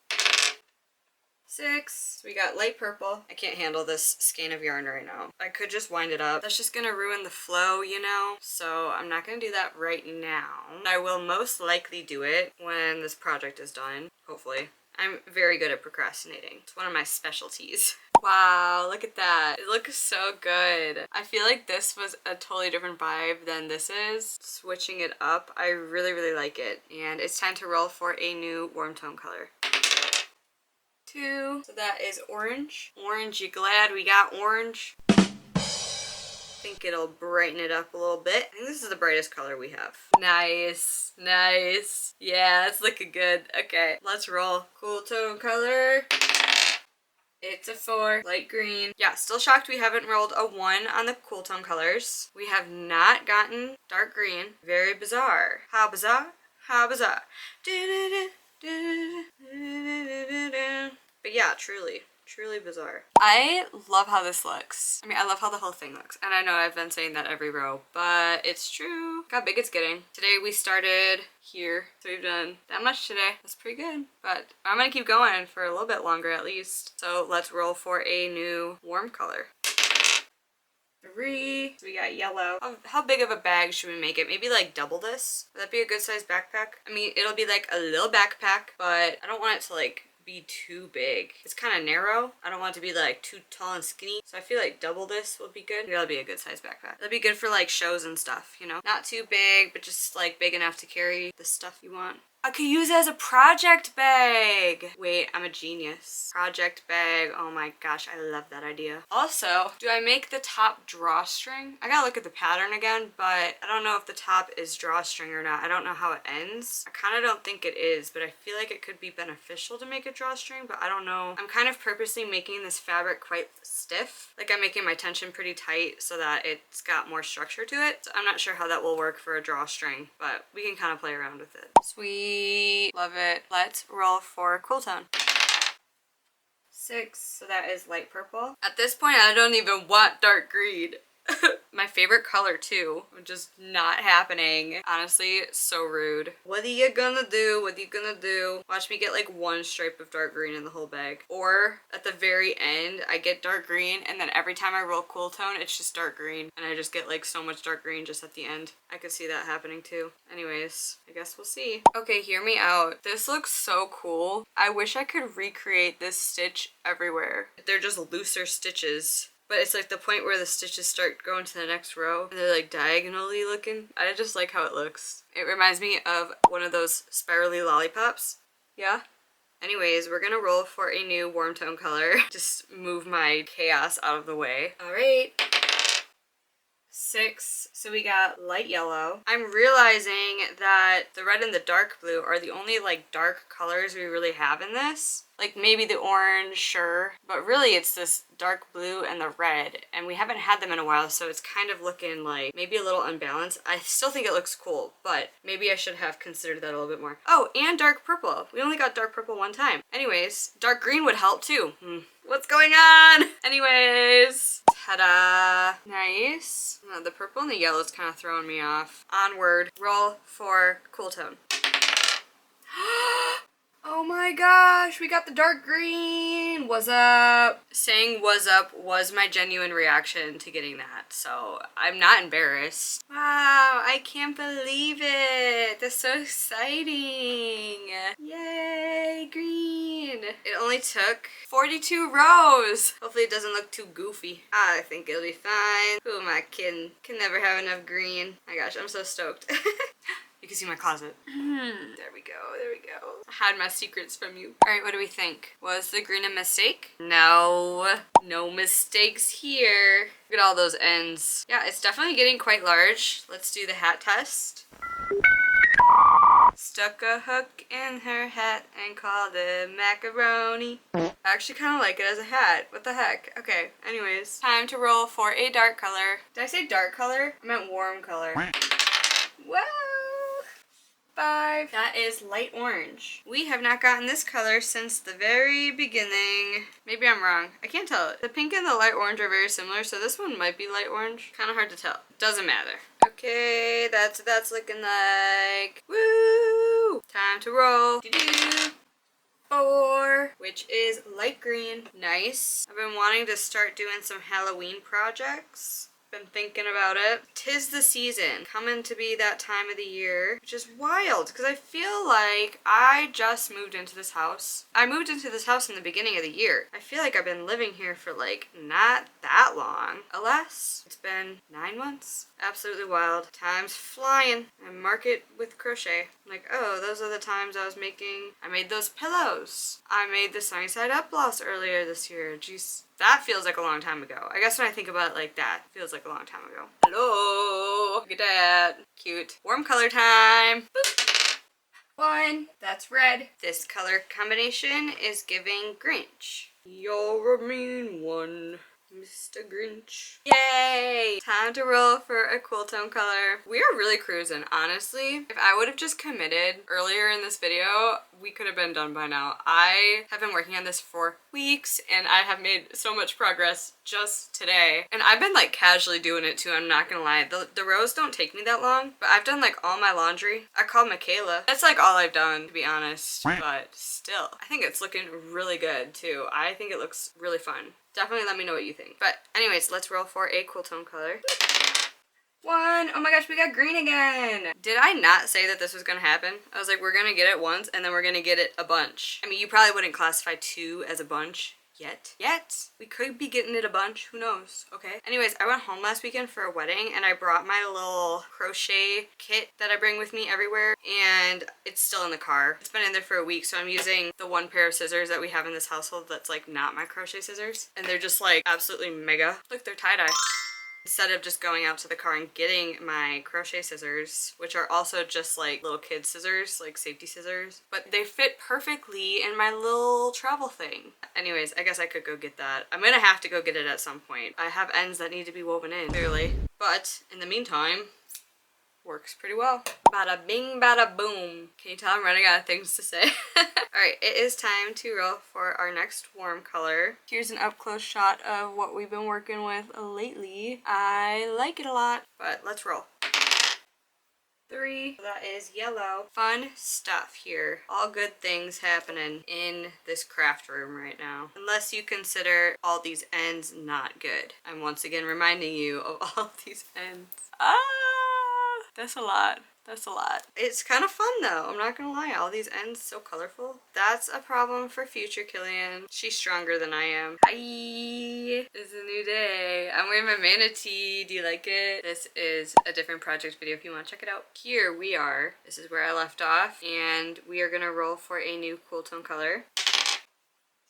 6. We got light purple. I can't handle this skein of yarn right now. I could just wind it up. That's just gonna ruin the flow, you know? So I'm not gonna do that right now. I will most likely do it when this project is done, hopefully. I'm very good at procrastinating. It's one of my specialties. Wow, look at that. It looks so good. I feel like this was a totally different vibe than this is. Switching it up, I really, really like it. And it's time to roll for a new warm tone color. 2. So that is orange. Orange, you glad we got orange? I think it'll brighten it up a little bit. I think this is the brightest color we have. Nice, nice. Yeah, it's looking good. Okay, let's roll. Cool tone color. It's a 4. Light green. Yeah, still shocked we haven't rolled a 1 on the cool tone colors. We have not gotten dark green. Very bizarre. How bizarre? How bizarre. But yeah, truly bizarre. I love how this looks. I mean, I love how the whole thing looks. And I know I've been saying that every row, but it's true. Look how big it's getting. Today we started here, so we've done that much today. That's pretty good, but I'm gonna keep going for a little bit longer at least. So let's roll for a new warm color. 3. So we got yellow. How big of a bag should we make it? Maybe like double this? Would that be a good size backpack? I mean, it'll be like a little backpack, but I don't want it to like be too big. It's kind of narrow. I don't want it to be like too tall and skinny. So I feel like double this would be good. Maybe that'll be a good size backpack. That'd be good for like shows and stuff, you know? Not too big, but just like big enough to carry the stuff you want. I could use it as a project bag. Wait, I'm a genius. Project bag. Oh my gosh, I love that idea. Also, do I make the top drawstring? I gotta look at the pattern again, but I don't know if the top is drawstring or not. I don't know how it ends. I kind of don't think it is, but I feel like it could be beneficial to make a drawstring, but I don't know. I'm kind of purposely making this fabric quite stiff. Like I'm making my tension pretty tight so that it's got more structure to it. So I'm not sure how that will work for a drawstring, but we can kind of play around with it. Sweet. Love it. Let's roll for cool tone. 6. So that is light purple. At this point, I don't even want dark green. My favorite color too, just not happening. Honestly, so rude. What are you gonna do? What are you gonna do? Watch me get like one stripe of dark green in the whole bag. Or at the very end, I get dark green and then every time I roll cool tone, it's just dark green. And I just get like so much dark green just at the end. I could see that happening too. Anyways, I guess we'll see. Okay, hear me out. This looks so cool. I wish I could recreate this stitch everywhere. They're just looser stitches. But it's like the point where the stitches start going to the next row and they're like diagonally looking. I just like how it looks. It reminds me of one of those spirally lollipops. Yeah? Anyways, we're gonna roll for a new warm tone color. Just move my chaos out of the way. All right. 6. So we got light yellow. I'm realizing that the red and the dark blue are the only like dark colors we really have in this. Like maybe the orange, sure, but really it's this dark blue and the red, and we haven't had them in a while, so it's kind of looking like maybe a little unbalanced. I still think it looks cool, but maybe I should have considered that a little bit more. Oh, and dark purple. We only got dark purple one time. Anyways, dark green would help too. What's going on? Anyways, ta-da. Nice. Oh, the purple and the yellow is kind of throwing me off. Onward. Roll for cool tone. Oh my gosh, we got the dark green. What's up? Saying "what's up" was my genuine reaction to getting that, so I'm not embarrassed. Wow, I can't believe it. That's so exciting. Yay, green. It only took 42 rows. Hopefully it doesn't look too goofy. I think it'll be fine. Who am I kidding? Can never have enough green. My gosh, I'm so stoked. You can see my closet. There we go, there we go. I hide my secrets from you. All right, what do we think? Was the green a mistake? No, no mistakes here. Look at all those ends. Yeah, it's definitely getting quite large. Let's do the hat test. Stuck a hook in her hat and called it macaroni. I actually kind of like it as a hat. What the heck? Okay, anyways. Time to roll for a dark color. Did I say dark color? I meant warm color. Whoa! 5. That is light orange. We have not gotten this color since the very beginning. Maybe I'm wrong. I can't tell. The pink and the light orange are very similar, so this one might be light orange. Kind of hard to tell. Doesn't matter. Okay, that's what that's looking like. Woo! Time to roll. 4, which is light green. Nice. I've been wanting to start doing some Halloween projects. Been thinking about it. 'Tis the season, coming to be that time of the year, which is wild because I feel like I just moved into this house. I moved into this house in the beginning of the year. I feel like I've been living here for like not that long. Alas, it's been 9 months. Absolutely wild. Time's flying. I mark it with crochet. I'm like, oh, those are the times I made those pillows. I made the sunny side up blouse earlier this year. Jeez. That feels like a long time ago. I guess when I think about it like that, it feels like a long time ago. Hello! Look at that. Cute. Warm color time. Boop. 1. That's red. This color combination is giving Grinch. You're a mean one, Mr. Grinch. Yay! Time to roll for a cool tone color. We are really cruising, honestly. If I would have just committed earlier in this video, we could have been done by now. I have been working on this for weeks and I have made so much progress just today. And I've been like casually doing it too, I'm not gonna lie. The rows don't take me that long, but I've done like all my laundry. I called Michaela. That's like all I've done, to be honest, but still. I think it's looking really good too. I think it looks really fun. Definitely let me know what you think. But anyways, let's roll for a cool tone color. 1. Oh my gosh, we got green again. Did I not say that this was gonna happen? I was like, we're gonna get it once and then we're gonna get it a bunch. I mean, you probably wouldn't classify 2 as a bunch. Yet. We could be getting it a bunch, who knows, okay? Anyways, I went home last weekend for a wedding and I brought my little crochet kit that I bring with me everywhere, and it's still in the car. It's been in there for a week, so I'm using the one pair of scissors that we have in this household that's like not my crochet scissors, and they're just like absolutely mega. Look, they're tie-dye. Instead of just going out to the car and getting my crochet scissors, which are also just like little kid scissors, like safety scissors, but they fit perfectly in my little travel thing. Anyways, I guess I could go get that. I'm gonna have to go get it at some point. I have ends that need to be woven in, clearly. But in the meantime, works pretty well. Bada bing, bada boom. Can you tell I'm running out of things to say? Alright, it is time to roll for our next warm color. Here's an up close shot of what we've been working with lately. I like it a lot, but let's roll. 3. That is yellow. Fun stuff here. All good things happening in this craft room right now. Unless you consider all these ends not good. I'm once again reminding you of all these ends. That's a lot. That's a lot. It's kind of fun though, I'm not gonna lie. All these ends so colorful. That's a problem for future Killian. She's stronger than I am. Hi! It's a new day. I'm wearing my manatee. Do you like it? This is a different project video if you want to check it out. Here we are. This is where I left off, and we are gonna roll for a new cool tone color.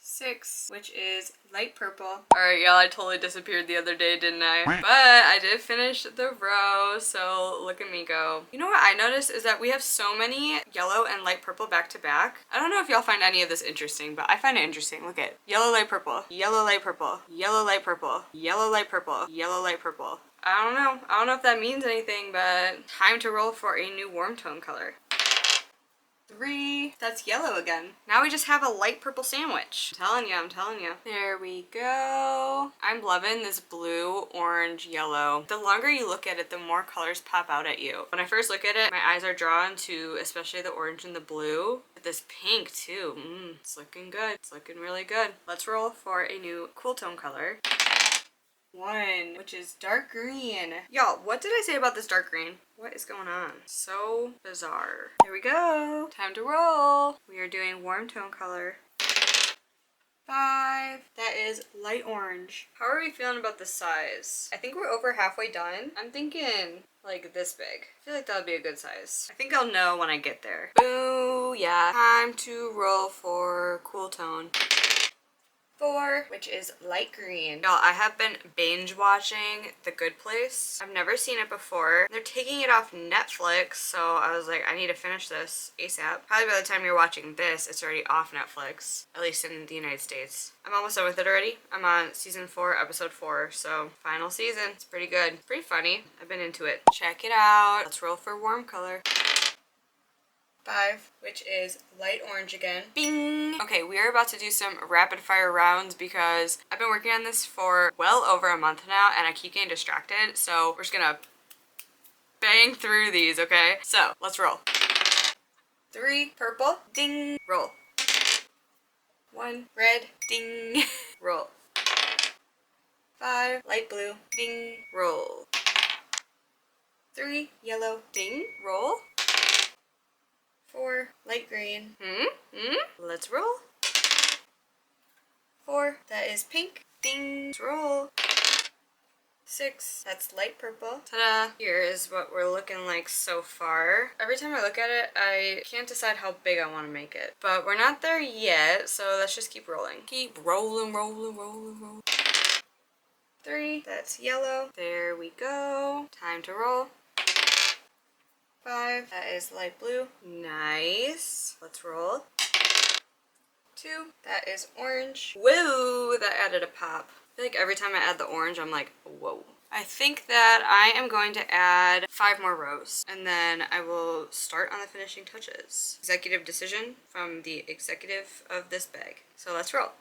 6, which is light purple. Alright y'all, I totally disappeared the other day, didn't I? But I did finish the row, so look at me go. You know what I noticed is that we have so many yellow and light purple back to back. I don't know if y'all find any of this interesting, but I find it interesting. Look at yellow, light purple, yellow, light purple, yellow, light purple, yellow, light purple, yellow, light purple. I don't know. I don't know if that means anything, but time to roll for a new warm tone color. 3. That's yellow again. Now we just have a light purple sandwich. I'm telling you. There we go. I'm loving this blue, orange, yellow. The longer you look at it, the more colors pop out at you. When I first look at it, my eyes are drawn to especially the orange and the blue. But this pink too. It's looking good. It's looking really good. Let's roll for a new cool tone color. 1, which is dark green. Y'all, what did I say about this dark green? What is going on? So bizarre. Here we go. Time to roll. We are doing warm tone color. 5. That is light orange. How are we feeling about the size? I think we're over halfway done. I'm thinking like this big. I feel like that would be a good size. I think I'll know when I get there. Boo, yeah. Time to roll for cool tone. 4, which is light green. Y'all, I have been binge watching The Good Place. I've never seen it before. They're taking it off Netflix, so I was like, I need to finish this ASAP. Probably by the time you're watching this, it's already off Netflix, at least in the United States. I'm almost done with it already. I'm on season 4, episode 4, so final season. It's pretty good. Pretty funny. I've been into it. Check it out. Let's roll for warm color. 5, which is light orange again. Bing! Okay, we are about to do some rapid fire rounds because I've been working on this for well over a month now and I keep getting distracted, so we're just gonna bang through these, okay? So, let's roll. 3, purple, ding, roll. 1, red, ding, roll. 5, light blue, ding, roll. 3, yellow, ding, roll. 4, light green. Let's roll. 4, that is pink. Ding. Let's roll. 6, that's light purple. Ta-da! Here is what we're looking like so far. Every time I look at it, I can't decide how big I want to make it. But we're not there yet, so let's just keep rolling. Keep rolling, rolling, rolling, rolling. 3, that's yellow. There we go. Time to roll. 5, that is light blue. Nice. Let's roll. 2, that is orange. Whoa, that added a pop. I feel like every time I add the orange, I'm like, whoa. I think that I am going to add 5 more rows, and then I will start on the finishing touches. Executive decision from the executive of this bag. So let's roll.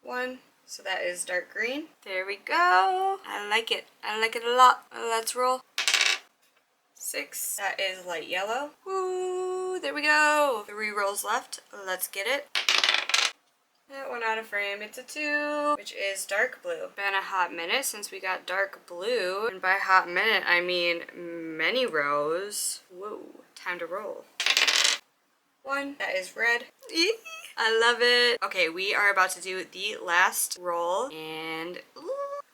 1, so that is dark green. There we go. I like it. I like it a lot. Let's roll. 6, that is light yellow. Woo, there we go. 3 rolls left. Let's get it. That went out of frame. It's a 2, which is dark blue. Been a hot minute since we got dark blue. And by hot minute, I mean many rows. Whoa, time to roll. 1, that is red. Eee. I love it. Okay, we are about to do the last roll, and ooh,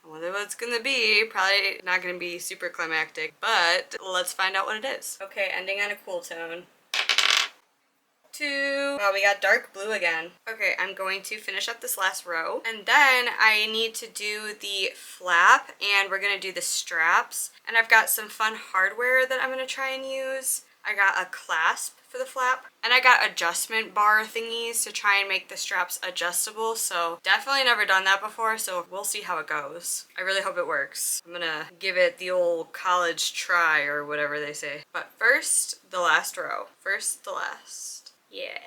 I wonder what it's gonna be. Probably not gonna be super climactic, but let's find out what it is. Okay, ending on a cool tone. 2. Wow, we got dark blue again. Okay, I'm going to finish up this last row, and then I need to do the flap, and we're gonna do the straps. And I've got some fun hardware that I'm gonna try and use. I got a clasp for the flap, and I got adjustment bar thingies to try and make the straps adjustable, so definitely never done that before, so we'll see how it goes. I really hope it works. I'm gonna give it the old college try, or whatever they say. But first, the last row. First, the last. Yeah.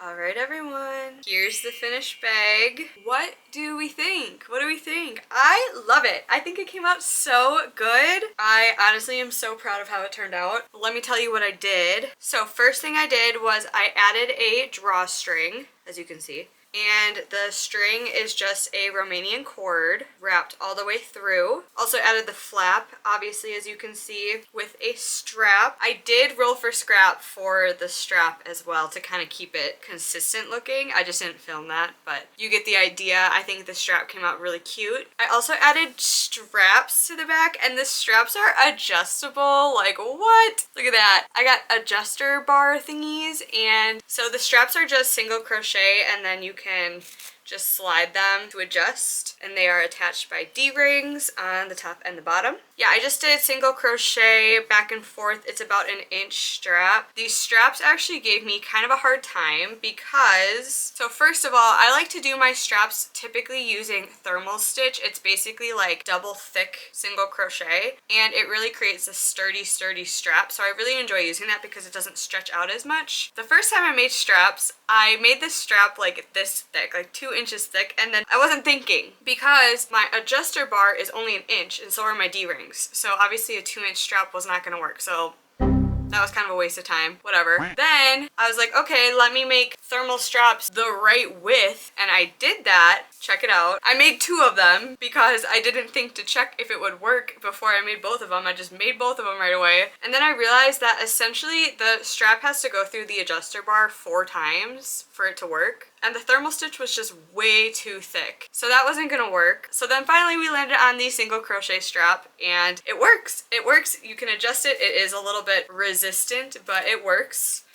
Alright everyone, here's the finished bag. What do we think? What do we think? I love it. I think it came out so good. I honestly am so proud of how it turned out. Let me tell you what I did. So first thing I did was I added a drawstring, as you can see. And the string is just a Romanian cord wrapped all the way through. Also added the flap, obviously, as you can see, with a strap. I did roll for scrap for the strap as well to kind of keep it consistent looking. I just didn't film that, but you get the idea. I think the strap came out really cute. I also added straps to the back, and the straps are adjustable. Like, what? Look at that. I got adjuster bar thingies, and so the straps are just single crochet, and then you can just slide them to adjust, and they are attached by D-rings on the top and the bottom. Yeah, I just did single crochet back and forth. It's about an inch strap. These straps actually gave me kind of a hard time because, so first of all, I like to do my straps typically using thermal stitch. It's basically like double thick single crochet, and it really creates a sturdy strap, so I really enjoy using that because it doesn't stretch out as much. The first time I made straps, I made this strap like this thick, like 2 inches thick, and then I wasn't thinking because my adjuster bar is only an inch and so are my D-rings. So obviously a 2-inch strap was not going to work. So that was kind of a waste of time, whatever. Then I was like, okay, let me make thermal straps the right width, and I did that. Check it out. I made 2 of them because I didn't think to check if it would work before I made both of them. I just made both of them right away. And then I realized that essentially the strap has to go through the adjuster bar 4 times for it to work. And the thermal stitch was just way too thick. So that wasn't gonna work. So then finally we landed on the single crochet strap, and it works. It works. You can adjust it. It is a little bit resistant, but it works.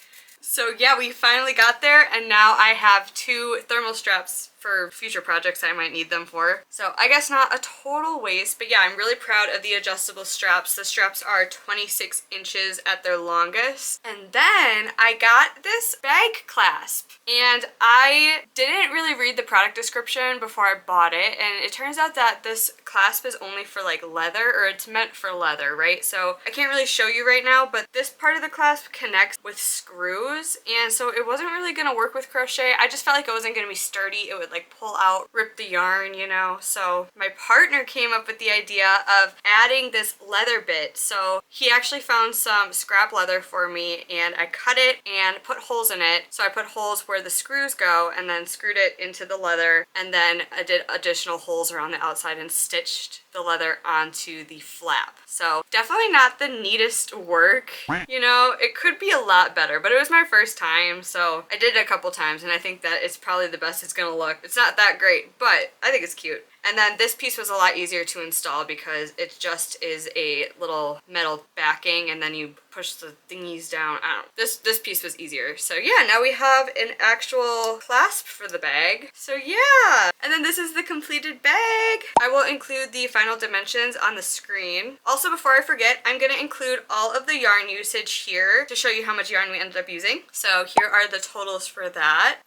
So yeah, we finally got there, and now I have 2 thermal straps for future projects I might need them for. So I guess not a total waste, but yeah, I'm really proud of the adjustable straps. The straps are 26 inches at their longest. And then I got this bag clasp, and I didn't really read the product description before I bought it, and it turns out that this clasp is only for like leather, or it's meant for leather, right? So I can't really show you right now, but this part of the clasp connects with screws, and so it wasn't really gonna work with crochet. I just felt like it wasn't gonna be sturdy. It would like pull out, rip the yarn, you know? So my partner came up with the idea of adding this leather bit. So he actually found some scrap leather for me, and I cut it and put holes in it. So I put holes where the screws go and then screwed it into the leather, and then I did additional holes around the outside and stitched the leather onto the flap. So definitely not the neatest work, you know? It could be a lot better, but it was my first time, so I did it a couple times, and I think that it's probably the best it's gonna look. It's not that great, but I think it's cute. And then this piece was a lot easier to install because it just is a little metal backing, and then you push the thingies down. I don't know. This piece was easier. So yeah, now we have an actual clasp for the bag. So yeah. And then this is the completed bag. I will include the final dimensions on the screen. Also, before I forget, I'm gonna include all of the yarn usage here to show you how much yarn we ended up using. So here are the totals for that.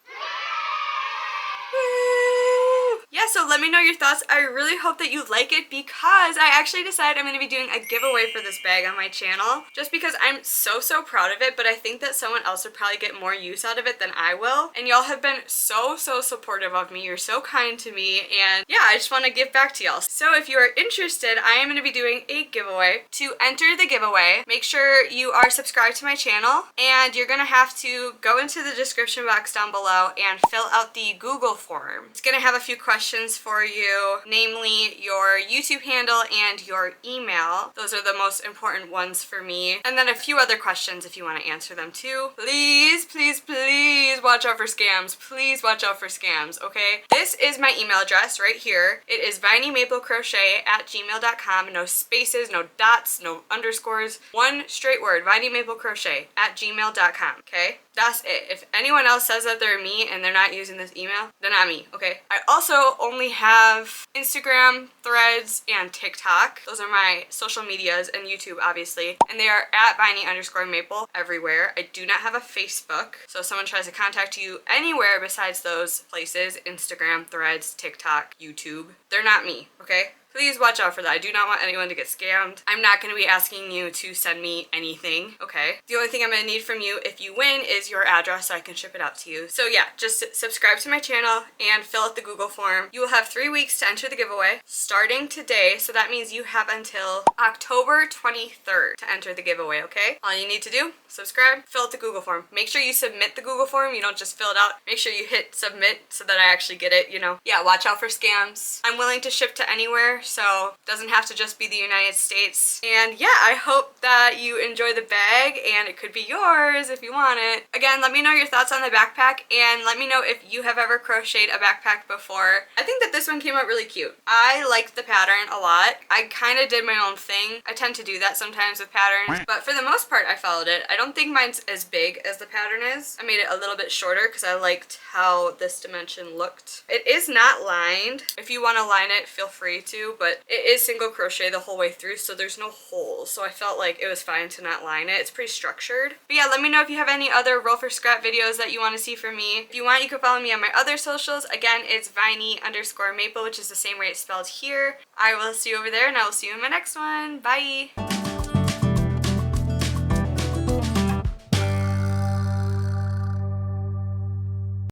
Yeah, so let me know your thoughts. I really hope that you like it because I actually decided I'm going to be doing a giveaway for this bag on my channel just because I'm so proud of it, but I think that someone else would probably get more use out of it than I will. And y'all have been so supportive of me. You're so kind to me, and yeah, I just want to give back to y'all. So if you are interested, I am going to be doing a giveaway. To enter the giveaway, make sure you are subscribed to my channel, and you're going to have to go into the description box down below and fill out the Google form. It's going to have a few questions questions for you, namely your YouTube handle and your email. Those are the most important ones for me. And then a few other questions if you want to answer them too. Please, please, please watch out for scams. Please watch out for scams, okay? This is my email address right here. It is vineymaplecrochet@gmail.com. No spaces, no dots, no underscores. One straight word, vineymaplecrochet@gmail.com, okay? That's it. If anyone else says that they're me and they're not using this email, they're not me, okay? I also only have Instagram, Threads, and TikTok. Those are my social medias, and YouTube, obviously. And they are at Viney_Maple everywhere. I do not have a Facebook. So if someone tries to contact you anywhere besides those places, Instagram, Threads, TikTok, YouTube, they're not me, okay? Please watch out for that. I do not want anyone to get scammed. I'm not going to be asking you to send me anything, okay? The only thing I'm going to need from you if you win is your address so I can ship it out to you. So yeah, just subscribe to my channel and fill out the Google form. You will have 3 weeks to enter the giveaway starting today, so that means you have until October 23rd to enter the giveaway, okay? All you need to do, subscribe, fill out the Google form. Make sure you submit the Google form. You don't just fill it out. Make sure you hit submit so that I actually get it, you know? Yeah, watch out for scams. I'm willing to ship to anywhere, so it doesn't have to just be the United States. And yeah, I hope that you enjoy the bag and it could be yours if you want it. Again, let me know your thoughts on the backpack and let me know if you have ever crocheted a backpack before. I think that this one came out really cute. I liked the pattern a lot. I kind of did my own thing. I tend to do that sometimes with patterns, but for the most part I followed it. I don't think mine's as big as the pattern is. I made it a little bit shorter because I liked how this dimension looked. It is not lined. If you want to line it, feel free to, but it is single crochet the whole way through, so there's no holes, so I felt like it was fine to not line it. It's pretty structured. But yeah, let me know if you have any other roll for scrap videos that you want to see from me. If you want, you can follow me on my other socials. Again, it's Viney_Maple, which is the same way it's spelled here. I will see you over there, and I will see you in my next one. Bye!